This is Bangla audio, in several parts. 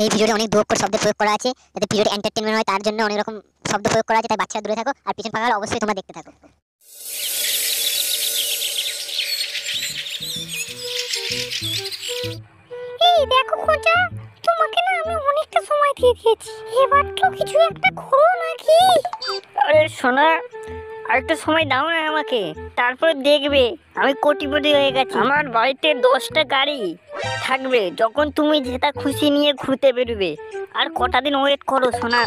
এই ভিডিওতে অনেক দু অক্ষর শব্দ প্রয়োগ করা আছে, যাতে ভিডিওটি এন্টারটেইনমেন্ট হয় তার জন্য অনেক রকম শব্দ প্রয়োগ করা আছে, তাই বাচ্চারা দূরে থাকো আর পিছন ফাঁকা অবশ্যই তোমরা দেখতে থাকো। এই দেখো খোঁজা, তোমাকে না আমি অনেকটা সময় দিয়ে দিয়েছি, এবার তো কিছু একটা করো নাকি? আরে সোনা, আরেকটু সময় দাও না আমাকে, তারপর দেখবে আমি কোটিপতি হয়ে গেছি। আমার বাড়িতে 10টা গাড়ি থাকবে, যখন তুমি যেটা খুশি নিয়ে ঘুরতে বেরোবে। আর কটা দিন ওয়েট করো সোনা।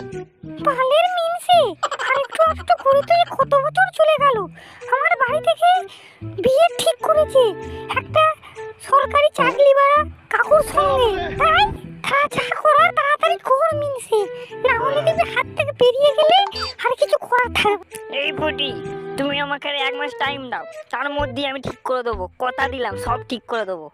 পালের মিনসে আর একটু করে তো কত বছর চলে গেল। আমার বাড়ি থেকে বিয়ে ঠিক করেছে একটা সরকারি চাকরি বাড়া কাকুর সঙ্গে, তাই যা করার তাড়াতাড়ি কর মিনসে, না হলে দেখবে হাত থেকে বেরিয়ে গেলে আর কিছু করার থাকবে। এই বুটি, তুমি আমাকে আর 1 মাস টাইম দাও, তার মধ্যে আমি ঠিক করে দেবো। কথা দিলাম সব ঠিক করে দেবো।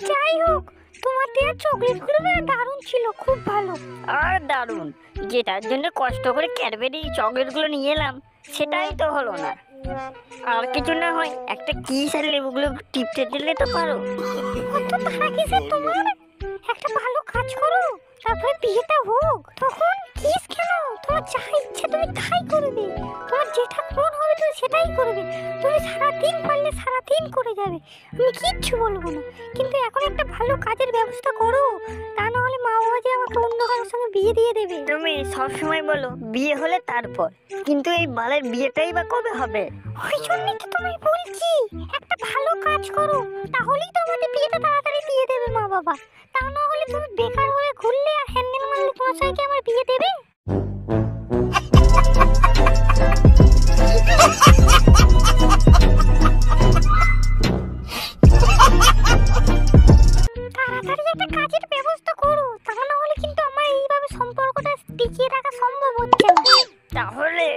যাই হোক, তোমার দেওয়া চকলেটগুলো না দারুণ ছিল, খুব ভালো। আর দারুণ, যেটার জন্য কষ্ট করে ক্যাডবেরি চকলেটগুলো নিয়ে এলাম সেটাই তো হলো না। আর কিছু না হয় একটা কিস আর লেবুগুলো টিপতে দিলে তো পারো। কত তারা কিসের তোমার? একটা ভালো কাজ করো, তারপরে বিয়েটা হোক, তখন কিস কেন? তোমার যা ইচ্ছে তুমি তাই করবে, তোমার যেটা মন হবে তুমি সেটাই করবে। তুমি সারাদিন পারলে সারাদিন করে যাবে, আমি কিচ্ছু বলবো না। কিন্তু এখন একটা ভালো কাজের ব্যবস্থা করো, তা না হলে মা বাবা যে আমাকে অন্য কারোর সঙ্গে বিয়ে দিয়ে দেবে। তুমি সবসময় বলো বিয়ে হলে তারপর, কিন্তু এই বালের বিয়েটাই বা কবে হবে? ওই জন্যই তো তোমায় বলছি একটা ভালো কাজ করো, তাহলেই তো আমাদের বিয়েটা তাড়াতাড়ি দিয়ে দেবে মা বাবা। তা না হলে তুমি বেকার হয়ে ঘুরলে আর হ্যান্ডেল মারলে তোমার সঙ্গে আমার বিয়ে দেবে? তাড়াতাড়ি একটা কাজের ব্যবস্থা করো, তা না হলে কিন্তু আমার এইভাবে সম্পর্কটা টিকিয়ে রাখা সম্ভব হচ্ছে না। তাহলে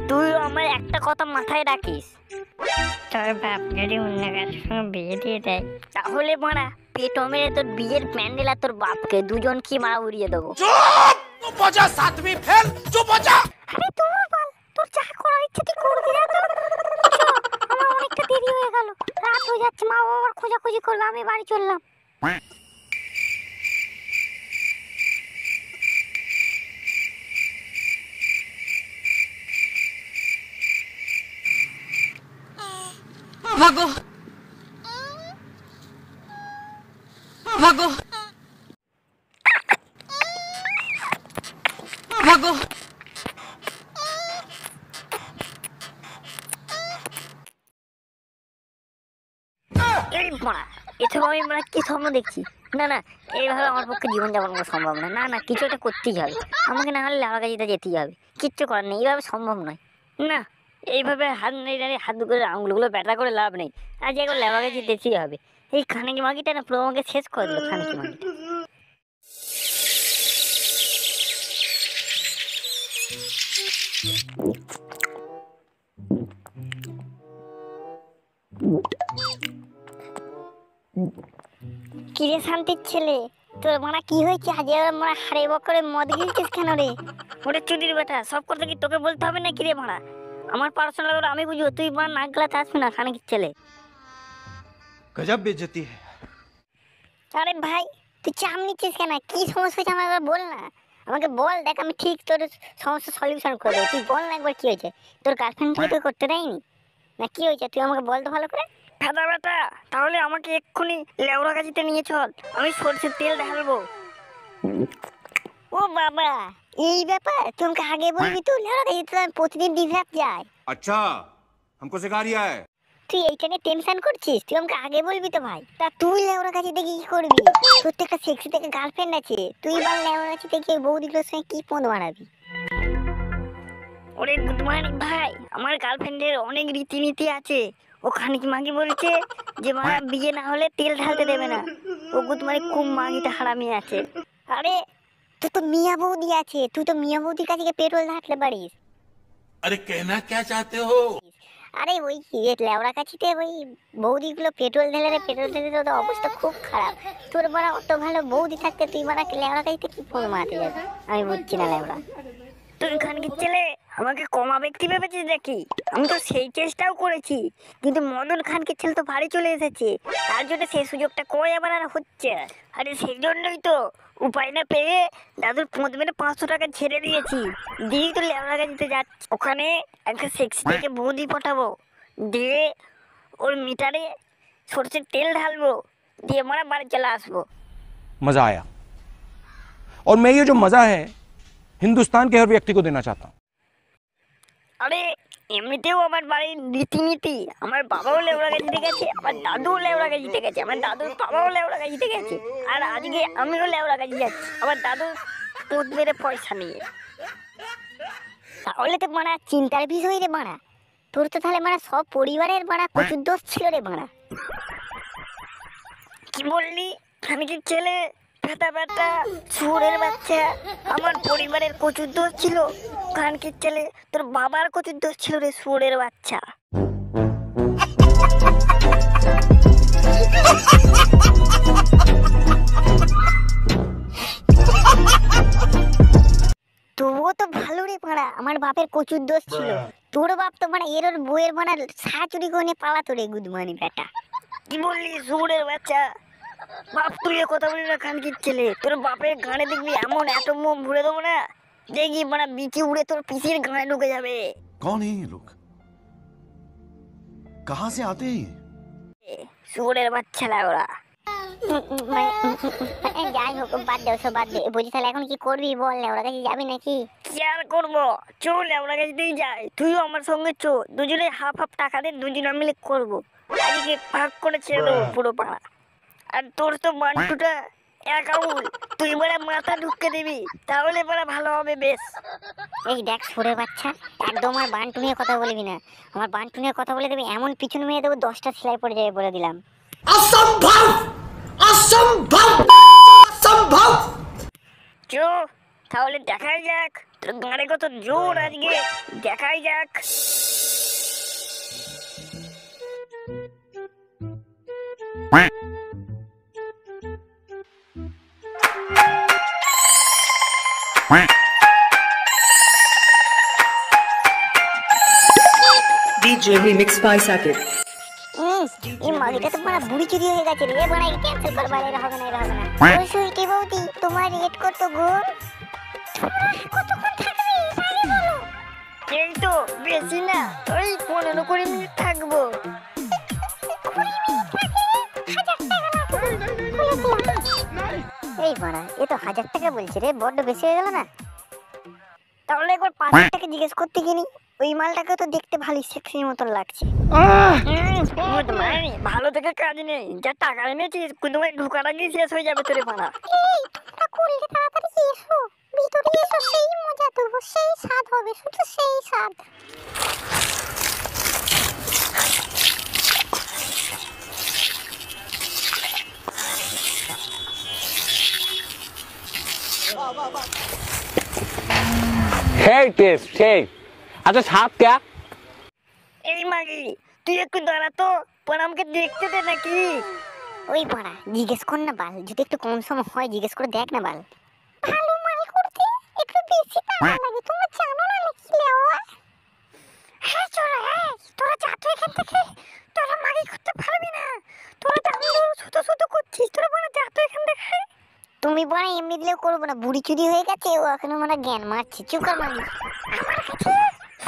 তুই আমার একটা কথা মাথায় রাখিস, তোর বাপ যদি অন্য কারোর সঙ্গে বিয়ে দিয়ে দেয়, তাহলে মারা পেটো মেরে তোর বিয়ের প্যান্ডেল আর তোর বাপকে দুজন কি মারা উড়িয়ে দেবো। আরে তোমার বল, তোর যা করার ইচ্ছে তুই করবি না তো? চল, আমার অনেকটা দেরি হয়ে গেল, রাত হয়ে যাচ্ছে, মা বাবার খোঁজাখুঁজি করবে, আমি বাড়ি চললাম। ভাগো ভাগো ভাগো। এই মারা, এসব আমি মানে কি স্বপ্ন দেখছি? না না, এইভাবে আমার পক্ষে জীবনযাপন করা সম্ভব না। না না, কিছু একটা করতেই হবে আমাকে, না হলে লেওয়া কাজিতে যেতেই হবে, কিচ্ছু করার নেই, এইভাবে সম্ভব নয়। না, এইভাবে হাত নেই দাঁড়িয়ে হাত করে আঙুলগুলো ব্যথা করে লাভ নেই, আজ একবার লেওয়া কাজি যেতেই হবে। এই খানিকি মাগিটা না পুরো আমাকে শেষ করে দিল, খানিকি মাগিটা। কিরে শান্তির ছেলে, তোর মারা কি হয়েছে? আজ মারা হারে বকরে মদ গিলছিস কেন রে? ওরে চুদির বেটা, সব কথা কি তোকে বলতে হবে না? কিরে মারা, আমার পার্সোনাল ব্যাপার আমি বুঝবো, তুই মারা নাক গলাতে আসবি না খানিকির ছেলে। गजब बेइज्जती है। আরে ভাই, তুই চাপ নিচ্ছিস কেন? কি সমস্যা হয়েছে আমাকে বল না, আমাকে বল, দেখ আমি ঠিক তোর সমস্যার সলিউশন করে দেবো। তুই বল না একবার কি হয়েছে? তোর গার্লফ্রেন্ড থেকে তুই করতে দেয়নি না? কি হয়েছে তুই আমাকে বল তো ভালো করে। ফেদা বেটা, তাহলে আমাকে এক্ষুনি লেওড়া গাছিতে নিয়ে চল, আমি সরষের তেল ঢালবো। ও বাবা, এই ব্যাপার? তুই আমাকে আগে বলবি তো, লেওড়া গাছিতে আমি প্রতিদিন দিন রাত যাই। अच्छा, हमको सिखा रिया है। তুই এইটা নিয়ে টেনশন করছিস? তুই আমাকে আগে বলবি তো ভাই। তা তুই লেওড়া গাছিতে কি করবি? তোর তো একটা সেক্সি থেকে গার্লফ্রেন্ড আছে, তুই বল লেওড়া গাছিতে গিয়ে বৌদিগুলোর সঙ্গে কি পদ মারাবি? ওরে গুড মর্নিং ভাই, আমার গার্লফ্রেন্ডের অনেক রীতিনীতি আছে। ও খানিকি মাগি বলছে যে মা বিয়ে না হলে তেল ঢালতে দেবে না। ও গুড মর্নিং খুব মাগিটা হারামি আছে। আরে তুই তো মিয়া বৌদি আছে, তুই তো মিয়া বৌদির কাছে গিয়ে পেট্রোল ঢালতে পারিস। अरे कहना क्या चाहते हो? আরে ওই লেওড়া কাছিতে ওই বৌদিগুলো পেট্রোল ঢেলে ওদের অবস্থা খুব খারাপ। তোর মারা অত ভালো বৌদি থাকতে তুই মারা লেওড়া কাছিতে কি ফোন মারাতে যাবি? আমি বুঝছি না লেওড়া। তুই খানকির ছেলে, আমাকে কমা ব্যক্তি ভেবেছিস নাকি? আমি তো সেই চেষ্টাও করেছি, কিন্তু মদন খানকে ছেলে তো বাড়ি চলে এসেছে, তার জন্য সেই সুযোগটা কই আবার আর হচ্ছে। আরে সেই জন্যই তো উপায় না পেয়ে দাদুর পোঁত মেরে 500 টাকা ছেড়ে দিয়েছি, দিয়েই তো লেবড়া দিতে যাচ্ছি। ওখানে একটা সেক্সি থেকে বৌদি পটাবো, দিয়ে ওর মিটারে সরষের তেল ঢালবো, দিয়ে মারা বাড়ি চলে আসবো। मजा आया और मैं ये जो मजा है हिंदुस्तान के हर व्यक्ति को देना चाहता हूँ। আরে এমনিতেও আমার বাড়ির রীতিনীতি, আমার বাবাও লেবড়া জিতে গেছে, আমার দাদুও লেবড়া জিতে গেছে, আমার দাদুর বাবাও লেবড়া জিতে গেছে, আর আজকে আমিও লেবড়া যাচ্ছি আমার দাদুর পোঁত মেরে পয়সা নিয়ে। তাহলে তো মারা চিন্তার বিষয় রে মারা, তোর তো তাহলে মারা সব পরিবারের মারা প্রচুর দোষ ছিল রে মারা। কি বললি? আমি কি ছেলে ফেটা ফেটা শুয়োরের বাচ্চা? আমার পরিবারের প্রচুর দোষ ছিল? খানকির ছেলে, তোর বাবার প্রচুর দোষ ছিল রে শুয়োরের বাচ্চা। তবুও তো ভালো রে পাড়া, আমার বাপের প্রচুর দোষ ছিল। তোর বাপ তো মানে এর ওর বইয়ের মানে শাচুরি করে পালাতো রে গুদমানি বেটা। কি বললি শুয়োরের বাচ্চা? বাপ তুই কথা বলি না খানকির ছেলে, তোর বাপের গানে দেখবি এমন এত মুখ ভরে দেবো না, দেখি মানে বিচি উড়ে তোর পিসির গানে ঢুকে যাবে। कौन है ये लोग? कहाँ से आते हैं ये? শুয়োরের বাচ্চা লাগা। যাই হোক, বাদ দে ওসব, বাদ দে। বলছি তাহলে এখন কি করবি বল, ওরা কাছে যাবি নাকি? কি আর করবো, চল আমরা কাছে দিয়ে যাই, তুইও আমার সঙ্গে চো, দুজনে হাফ হাফ টাকা দিয়ে দুজনে মিলে করবো। আজকে ভাগ করে ছেড়ে দেবো পুরো পাড়া। আর তোর তো বান্টুটা একাউল, তুই বলে মাথা ঢুকে দিবি, তাহলে বলে ভালো হবে বেশ। এই দেখ সুরের বাচ্চা, একদম আমার বান্টু নিয়ে কথা বলবি না। আমার বান্টু নিয়ে কথা বলে দেবি এমন পিছন মেয়ে দেবো 10টা সেলাই পড়ে যাবে বলে দিলাম। असंभव असंभव असंभव। চো তাহলে দেখাই যাক তোর গানে কত জোর, আজকে দেখাই যাক। DJ remix by Sakit. এই মাগিটা তো মানে বুড়ি চুরি হয়ে গেছে রে, মানে ক্যান্সেল কর, বাইরে হবে না, এরা হবে না। ওই সুইটি বৌদি, তোমার রেট কত গো? কতক্ষণ থাকবে তাই বলো। এই তো বেশি না, ওই 15-20 মিনিট থাকবো। এই বাড়া, এ তো 1000 টাকা বলছে রে, বড্ড বেশি হয়ে গেল না? তাহলে একবার 500 টাকা জিজ্ঞেস করতে গিনি, ওই মালটাকে তো দেখতে ভালোই সেক্সি মতন লাগছে। ভালো থেকে কাজ নেই, যা টাকা এনেছিস তোমায় ঢুকার আগে শেষ হয়ে যাবে তোরে পাড়া। এই তোমরা করলে তাড়াতাড়ি এসো, ভিতরে এসো, সেই মজা দেবো, সেই স্বাদ হবে, শুধু সেই স্বাদ। সেই টেস্ট সেই। আচ্ছা স্বাদ क्या? এই মাগি তুই একটু দাঁড়া তো, পর আমাকে দেখতে দে নাকি। ওই বাড়া জিজ্ঞেস কর না বাল, যদি একটু কম সম হয় জিজ্ঞেস করে দেখ না বাল। ভালো মাল করতে একটু বেশি টাকা লাগে, তোমরা জানো না নাকি লেওয়া? হ্যাঁ চলো, হ্যাঁ তোরা যা তো এখান থেকে, তোরা মাগি করতে পারবি না, তোরা দামগুলো ছোট ছোট করছিস, তোরা বলে যা তো এখান থেকে। তুমি বাড়া এমনি দিলেও করবো না, বুড়ি চুরি হয়ে গেছে, ও এখনো মানে জ্ঞান মারছে, চুপ কর মাগি। আমার কাছে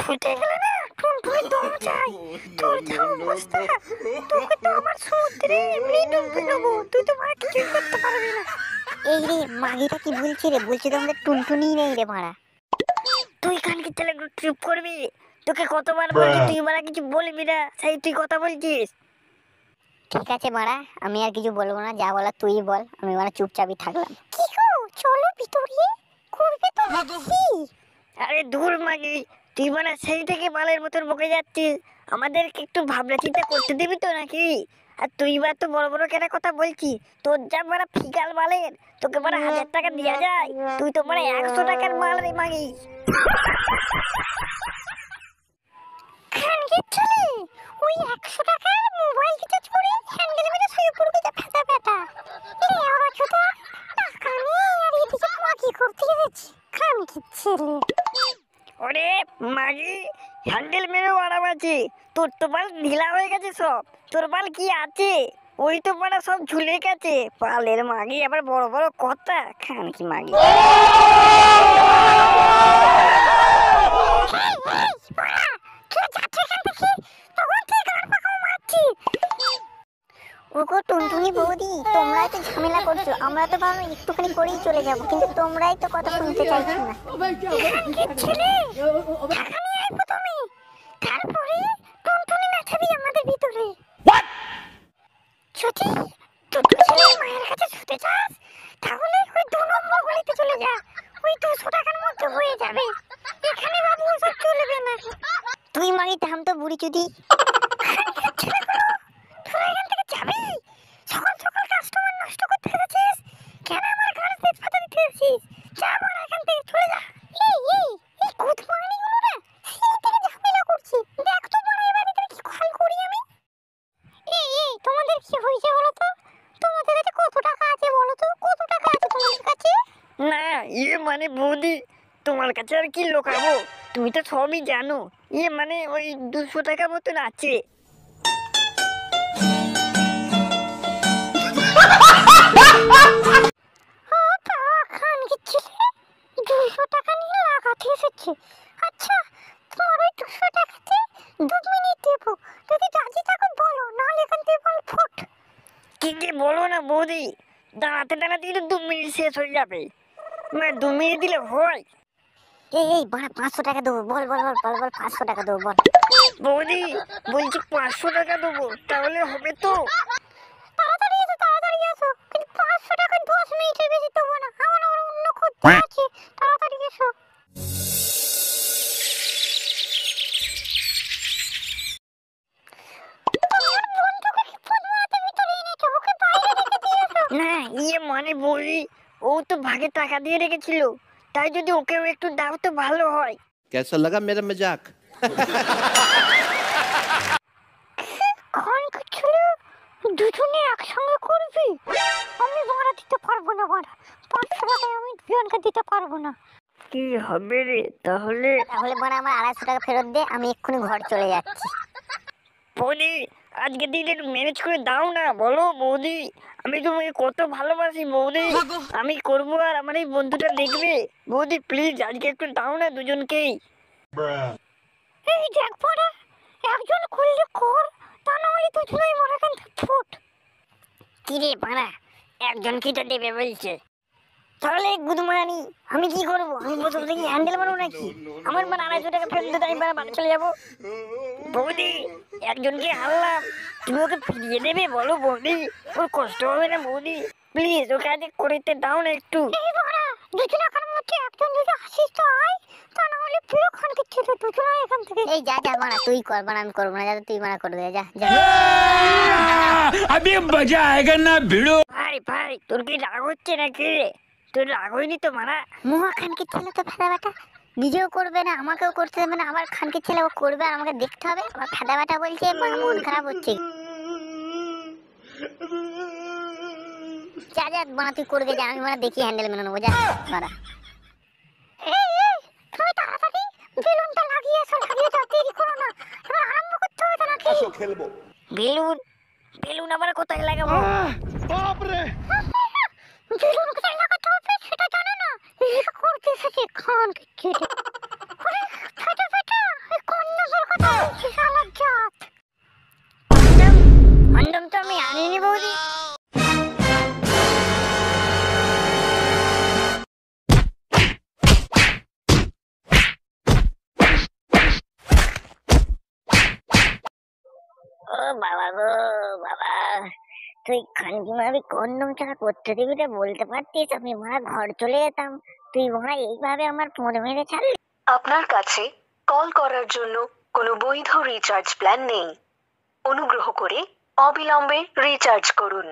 ফুটে গেলে না টুনটুনি দম চাই, তোর যা অবস্থা, তোকে তো আমার সমুদ্রে এমনি ডুবে দেবো, তুই তো আর কিছুই করতে পারবি না। এই রে মাগিটা কি বলছে রে, বলছে তো আমাদের টুনটুনি নেই রে বাড়া। তুই খানকে ছেলে একটু চুপ করবি, তোকে কতবার বলছি তুই মারা কিছু বলবি না, সেই তুই কথা বলছিস। ঠিক আছে বাড়া, আমি আর কিছু বলবো না, যা বলা তুই বল, আমি মানে চুপচাপই থাকলাম। কি গো চলো ভিতরে, করবে তো নাকি? আরে দূর মাগি, তুই মানে সেই থেকে বালের মতন বকে যাচ্ছিস, আমাদেরকে একটু ভাবনা চিন্তা করতে দিবি তো নাকি? আর তুই বা তো বড় বড় কেনা কথা বলছিস, তোর যা মানে ফিকাল বালের, তোকে মানে 1000 টাকা দেওয়া যায়, তুই তো মানে 100 টাকার মাল রে মাগি। খানকে চলে ওই 100 টাকার মোবাইল রিচার্জ করে হ্যান্ডেল মেরে শুয়ে পড়বি তো ফেটা ফেটা। এই ওরা ছোটা টাকা নেই আর এদিকে মাগি করতে গেছি, খানকে ছেলে। ওরে মা তোর তো বাল ঢিলা হয়ে গেছে সব, তোর বাল কি আছে? ওই তো মানে সব ঝুলে গেছে, পালের মাগি আবার বড় বড় কথা, খান কি মাগি। ওগো টুনটুনি বৌদি, তোমরাই তো ঝামেলা করছো, আমরা তো ভাবলাম একটুখানি করেই চলে যাবো, কিন্তু তোমরাই তো কথা শুনতে চাইছো না। তারপরে টুনটুনি নাচাবি আমাদের ভিতরে। যদি দুটো ছেলে মায়ের কাছে শুতে চাস তাহলে ওই 2 নম্বর গলিতে চলে যা, ওই 200 টাকার মধ্যে হয়ে যাবে। এখানে বাবু ওসব চলবে না। তুই মাগি থাম তো বুড়ি চুদি। তোরা এখান থেকে যাবি? সকাল সকাল কাস্টমার নষ্ট করতে গেছিস, কেন আমার ঘরে তেজপাতা দিতে এসেছিস? যা বড় এখান থেকে চলে যা। এই কুতমানি গুলো না সেই থেকে ঝামেলা করছে, দেখ তো বড় এবার এদের কি খাল করি আমি। এই তোমাদের কি হয়েছে বলো তো? তোমাদের কাছে কত টাকা আছে বলো তো? কত টাকা আছে তোমাদের কাছে? না মানে বৌদি, তোমার কাছে আর কি লোকাবো, তুমি তো সবই জানো। মানে ওই 200 টাকা মতন আছে। খানকি ছেলে 200 টাকা নিয়ে লাগাতে এসেছে। আচ্ছা তোমার ওই 200 টাকাতে 2 মিনিট দেবো, যদি রাজি থাকো বলো, নাহলে এখান থেকে বল ফুট। কি যে বলো না বৌদি, দাঁড়াতে দাঁড়াতে তো 2 মিনিট শেষ হয়ে যাবে। 2 মিনিট দিলে হয়? এই বাড়া 500 টাকা দেবো, বল বল বল বল বল 500 টাকা দেবো বল। বৌদি বলছি 500 টাকা দেবো, তাহলে হবে তো? তাড়াতাড়ি এসো, কিন্তু 500 টাকা 10 মিনিটের বেশি দেবো না, আমার আবার অন্য করতে আছে। তাড়াতাড়ি এসো। না মানে বৌদি, ও তো ভাগে টাকা দিয়ে রেখেছিল, তাই যদি ওকেও একটু দাও তো ভালো হয়। कैसा लगा मेरा मजाक? খানকি ছেলে দুজনে একসঙ্গে করবি? আমি ভাড়া দিতে পারবো না, ভাড়া 500 টাকায় আমি দুজনকে দিতে পারবো না। কি হবে রে তাহলে? তাহলে বাড়া আমার 250 টাকা ফেরত দে, আমি এক্ষুনি ঘর চলে যাচ্ছি। বৌদি আজকে দিন একটু ম্যানেজ করে দাও না, বলো বৌদি, আমি তোমাকে কত ভালোবাসি বৌদি, আমি করবো আর আমার এই বন্ধুটা দেখবে। বৌদি প্লিজ আজকে একটু দাও না দুজনকেই। এই দেখ ভাড়া, একজন করলে কর, তা না হলে দুজনেই মারা কেন ফুট। কি রে পাড়া, একজন কি তো দেবে বলছে? তাহলে গুদমানি আমি কি করবো? আমি বসে বসে কি হ্যান্ডেল মারবো নাকি? আমার 250 টাকা ফেরত দিতে আমি বাড়ি চলে যাবো। বৌদি একজনকে হারলাম, তুমি ওকে ফিরিয়ে দেবে বলো বৌদি, ওর কষ্ট হবে না বৌদি? প্লিজ ওকে আজ করতে দাও না একটু। এই ভাড়া দুজন এখান মধ্যে একজন যদি আসিস তো আয়, তা না হলে পুরো খানকি ছেলে দুজনে এখান থেকে। এই যা যা বাড়া, তুই কর বাড়া, আমি করবো না, যা তুই বাড়া করে দে, যা যা। अभी मजा आएगा ना भिड़ो। ভাই তোর কি রাগ হচ্ছে নাকি রে? তোর রাগ হয়নি তো মারা? মুহা খানকে ছেলে তো ফেদা বেটা, নিজেও করবে না, আমাকেও করতে দেবে না, আবার খানকে ছেলে ও করবে আর আমাকে দেখতে হবে, আবার ফেদা বেটা বলছে, মন খারাপ হচ্ছে। যা যা বাড়া তুই করবে, যা, আমি বাড়া দেখি হ্যান্ডেল মেনে নেবো, যা বাড়া। এই তুমি তাড়াতাড়ি বেলুনটা লাগিয়ে এসো, লাগিয়ে দাও, দেরি করো না, এবার আরম্ভ করতে হবে তো নাকি? বেলুন বেলুন আবার কোথায় লাগাবো? বেলুন কোথায় লাগাতে হবে সেটা জানে না, এই করতে এসেছে খানকি ছেলে। ওরে ফেটা ফেটা, এই কন্যাসের কথা বলছিস আলাদ জাত। কন্ডম তো আমি আনিনি বৌদি। ও বাবা গো বাবা, তুই খানকি মারবি কন্ডম ছাড়া করতে দিবি রে, বলতে পারতিস আমি মা ঘর চলে যেতাম, তুই মা এইভাবে আমার ফোন মেরে ছাড়লি। আপনার কাছে কল করার জন্য কোনো বৈধ রিচার্জ প্ল্যান নেই। অনুগ্রহ করে অবিলম্বে রিচার্জ করুন।